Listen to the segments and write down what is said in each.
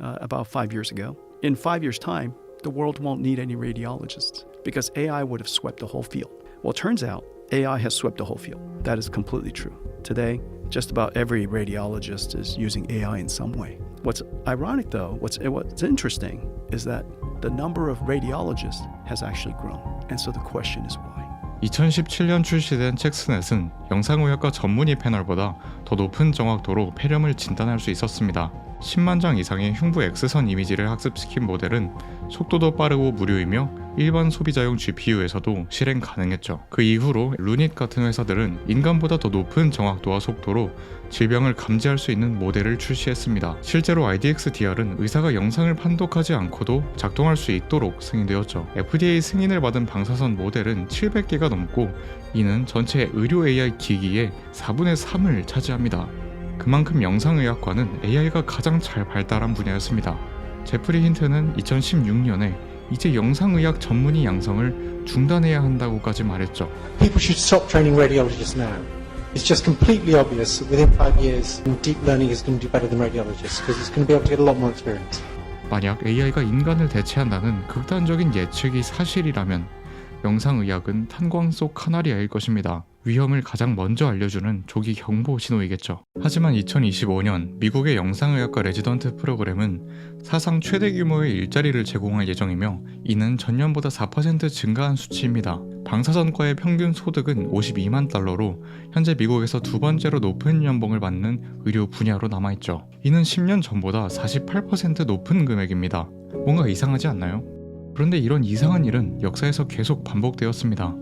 about 5 years ago. In 5 years' time, the world won't need any radiologists because AI would have swept the whole field. Well, it turns out AI has swept the whole field. That is completely true. Today, just about every radiologist is using AI in some way. What's ironic, though, what's interesting is that the number of radiologists has actually grown. And so the question is why? 2017년 출시된 첵스넷은 영상의학과 전문의 패널보다 더 높은 정확도로 폐렴을 진단할 수 있었습니다. 10만 장 이상의 흉부 X선 이미지를 학습시킨 모델은 속도도 빠르고 무료이며 일반 소비자용 GPU에서도 실행 가능했죠. 그 이후로 루닛 같은 회사들은 인간보다 더 높은 정확도와 속도로 질병을 감지할 수 있는 모델을 출시했습니다. 실제로 IDX-DR은 의사가 영상을 판독하지 않고도 작동할 수 있도록 승인되었죠. FDA 승인을 받은 방사선 모델은 700개가 넘고 이는 전체 의료 AI 기기의 4분의 3을 차지합니다. 그만큼 영상의학과는 AI가 가장 잘 발달한 분야였습니다. 제프리 힌트는 2016년에 이제 영상의학 전문의 양성을 중단해야 한다고까지 말했죠. People should stop training radiologists now. It's just completely obvious that within 5 years, deep learning is going to do better than radiologists because it's going to be able to get a lot more experience. 만약 AI가 인간을 대체한다는 극단적인 예측이 사실이라면 영상의학은 탄광 속 카나리아일 것입니다. 위험을 가장 먼저 알려주는 조기 경보 신호이겠죠. 하지만 2025년 미국의 영상의학과 레지던트 프로그램은 사상 최대 규모의 일자리를 제공할 예정이며 이는 전년보다 4% 증가한 수치입니다. 방사선과의 평균 소득은 52만 달러로 현재 미국에서 두 번째로 높은 연봉을 받는 의료 분야로 남아있죠. 이는 10년 전보다 48% 높은 금액입니다. 뭔가 이상하지 않나요? 그런데 이런 이상한 일은 역사에서 계속 반복되었습니다.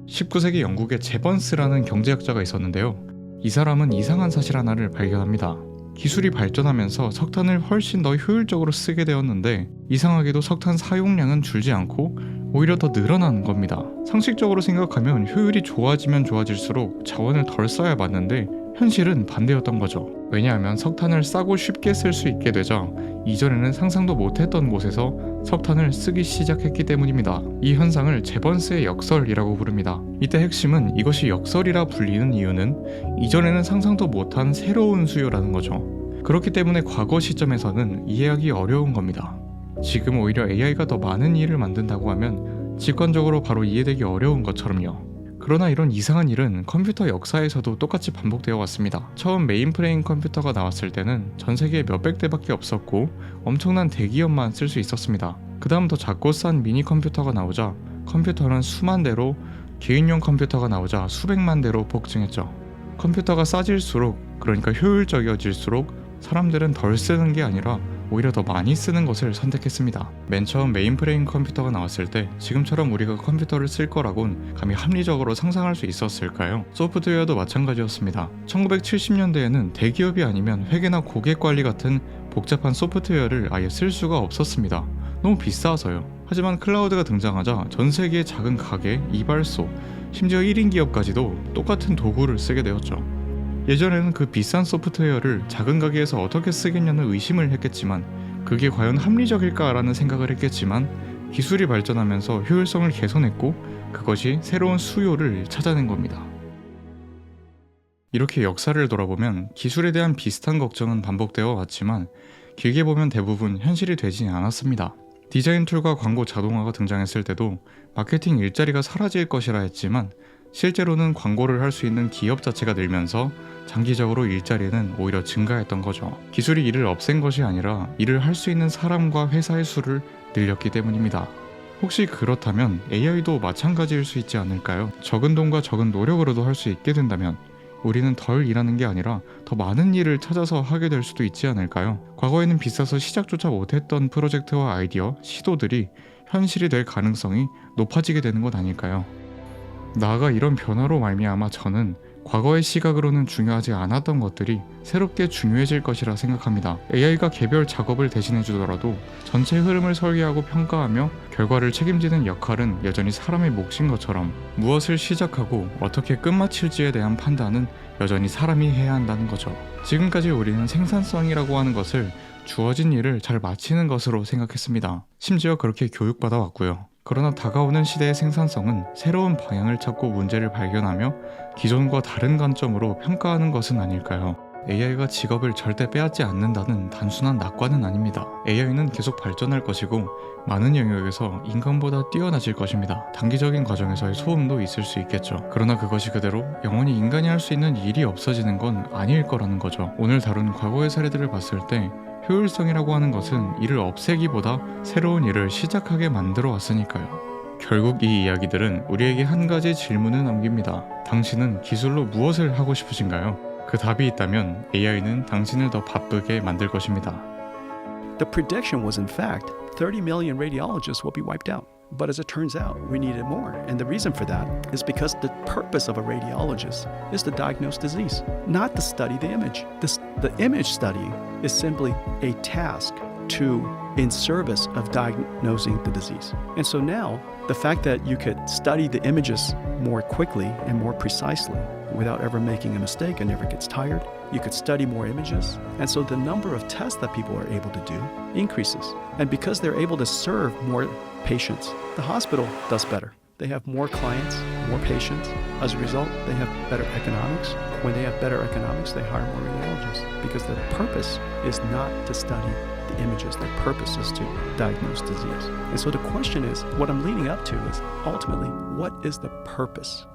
19세기 영국의 제번스라는 경제학자가 있었는데요. 이 사람은 이상한 사실 하나를 발견합니다. 기술이 발전하면서 석탄을 훨씬 더 효율적으로 쓰게 되었는데 이상하게도 석탄 사용량은 줄지 않고 오히려 더 늘어나는 겁니다. 상식적으로 생각하면 효율이 좋아지면 좋아질수록 자원을 덜 써야 맞는데 현실은 반대였던 거죠. 왜냐하면 석탄을 싸고 쉽게 쓸 수 있게 되자 이전에는 상상도 못했던 곳에서 석탄을 쓰기 시작했기 때문입니다. 이 현상을 제번스의 역설이라고 부릅니다. 이때 핵심은 이것이 역설이라 불리는 이유는 이전에는 상상도 못한 새로운 수요라는 거죠. 그렇기 때문에 과거 시점에서는 이해하기 어려운 겁니다. 지금 오히려 AI가 더 많은 일을 만든다고 하면 직관적으로 바로 이해되기 어려운 것처럼요. 그러나 이런 이상한 일은 컴퓨터 역사에서도 똑같이 반복되어 왔습니다. 처음 메인프레임 컴퓨터가 나왔을 때는 전 세계에 몇백 대밖에 없었고 엄청난 대기업만 쓸 수 있었습니다. 그 다음 더 작고 싼 미니 컴퓨터가 나오자 컴퓨터는 수만 대로, 개인용 컴퓨터가 나오자 수백만 대로 폭증했죠. 컴퓨터가 싸질수록, 그러니까 효율적이어질수록 사람들은 덜 쓰는 게 아니라 오히려 더 많이 쓰는 것을 선택했습니다. 맨 처음 메인프레임 컴퓨터가 나왔을 때 지금처럼 우리가 컴퓨터를 쓸 거라곤 감히 합리적으로 상상할 수 있었을까요? 소프트웨어도 마찬가지였습니다. 1970년대에는 대기업이 아니면 회계나 고객관리 같은 복잡한 소프트웨어를 아예 쓸 수가 없었습니다. 너무 비싸서요. 하지만 클라우드가 등장하자 전 세계의 작은 가게, 이발소, 심지어 1인 기업까지도 똑같은 도구를 쓰게 되었죠. 예전에는 그 비싼 소프트웨어를 작은 가게에서 어떻게 쓰겠냐는 의심을 했겠지만 그게 과연 합리적일까라는 생각을 했겠지만 기술이 발전하면서 효율성을 개선했고 그것이 새로운 수요를 찾아낸 겁니다. 이렇게 역사를 돌아보면 기술에 대한 비슷한 걱정은 반복되어 왔지만 길게 보면 대부분 현실이 되지 않았습니다. 디자인 툴과 광고 자동화가 등장했을 때도 마케팅 일자리가 사라질 것이라 했지만 실제로는 광고를 할 수 있는 기업 자체가 늘면서 장기적으로 일자리는 오히려 증가했던 거죠. 기술이 일을 없앤 것이 아니라 일을 할 수 있는 사람과 회사의 수를 늘렸기 때문입니다. 혹시 그렇다면 AI도 마찬가지일 수 있지 않을까요? 적은 돈과 적은 노력으로도 할 수 있게 된다면 우리는 덜 일하는 게 아니라 더 많은 일을 찾아서 하게 될 수도 있지 않을까요? 과거에는 비싸서 시작조차 못했던 프로젝트와 아이디어, 시도들이 현실이 될 가능성이 높아지게 되는 것 아닐까요? 나아가 이런 변화로 말미암아 저는 과거의 시각으로는 중요하지 않았던 것들이 새롭게 중요해질 것이라 생각합니다. AI가 개별 작업을 대신해주더라도 전체 흐름을 설계하고 평가하며 결과를 책임지는 역할은 여전히 사람의 몫인 것처럼 무엇을 시작하고 어떻게 끝마칠지에 대한 판단은 여전히 사람이 해야 한다는 거죠. 지금까지 우리는 생산성이라고 하는 것을 주어진 일을 잘 마치는 것으로 생각했습니다. 심지어 그렇게 교육받아 왔고요. 그러나 다가오는 시대의 생산성은 새로운 방향을 찾고 문제를 발견하며 기존과 다른 관점으로 평가하는 것은 아닐까요? AI가 직업을 절대 빼앗지 않는다는 단순한 낙관은 아닙니다. AI는 계속 발전할 것이고 많은 영역에서 인간보다 뛰어나질 것입니다. 단기적인 과정에서의 소음도 있을 수 있겠죠. 그러나 그것이 그대로 영원히 인간이 할 수 있는 일이 없어지는 건 아닐 거라는 거죠. 오늘 다룬 과거의 사례들을 봤을 때 효율성이라고 하는 것은 일을 없애기보다 새로운 일을 시작하게 만들어 왔으니까요. 결국 이 이야기들은 우리에게 한 가지 질문을 남깁니다. 당신은 기술로 무엇을 하고 싶으신가요? 그 답이 있다면 AI는 당신을 더 바쁘게 만들 것입니다. The prediction was, in fact, 30 million radiologists will be wiped out. But as it turns out, we needed more. And the reason for that is because the purpose of a radiologist is to diagnose disease, not to study the image. The image study is simply a task in service of diagnosing the disease. And so now, the fact that you could study the images more quickly and more precisely without ever making a mistake and never gets tired, you could study more images. And so the number of tests that people are able to do increases. And because they're able to serve more patients, the hospital does better. They have more clients, more patients. As a result, they have better economics. When they have better economics, they hire more radiologists because the purpose is not to study the images. Their purpose is to diagnose disease. And so the question is, what I'm leading up to is ultimately, what is the purpose